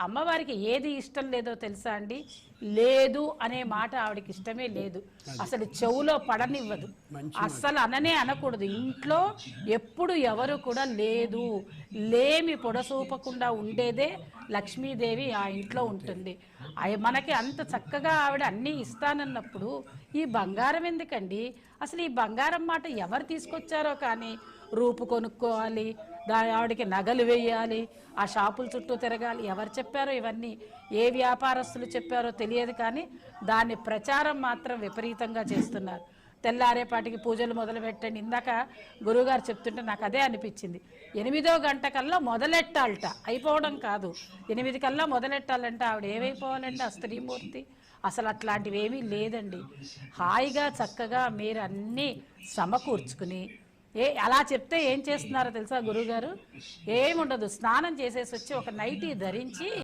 అమ్మవారికి ఏది ఇష్టం లేదో తెలుసా అండి? లేదు అనే మాట ఆవిడకి ఇష్టమే లేదు. అసలు చెవులో పడనివ్వదు. అస్సలు అననే అనకూడదు. ఇంట్లో ఎప్పుడు ఎవరు కూడా లేదు, లేమి పొడసూపకుండా ఉండేదే లక్ష్మీదేవి ఆ ఇంట్లో ఉంటుంది. మనకి అంత చక్కగా ఆవిడ అన్నీ ఇస్తానన్నప్పుడు ఈ బంగారం ఎందుకండి? అసలు ఈ బంగారం మాట ఎవరు తీసుకొచ్చారో కానీ రూపు కొనుక్కోవాలి, ఆవిడకి నగలు వేయాలి, ఆ షాపుల చుట్టూ తిరగాలి, ఎవరు చెప్పారో ఇవన్నీ, ఏ వ్యాపారస్తులు చెప్పారో తెలియదు కానీ దాన్ని ప్రచారం మాత్రం విపరీతంగా చేస్తున్నారు. తెల్లారేపాటికి పూజలు మొదలు పెట్టండి. ఇందాక గురువుగారు చెప్తుంటే నాకు అదే అనిపించింది. 8వ గంట కల్లా మొదలెట్టాలట, అయిపోవడం కాదు. 8 కల్లా మొదలెట్టాలంటే ఆవిడ ఏమైపోవాలండి ఆ స్త్రీమూర్తి? అసలు అట్లాంటివి ఏమీ లేదండి. హాయిగా చక్కగా మీరు అన్నీ సమకూర్చుకుని అలా చెప్తే ఏం చేస్తున్నారో తెలుసా గురువుగారు? ఏముండదు, స్నానం చేసేసి వచ్చి ఒక నైటీ ధరించి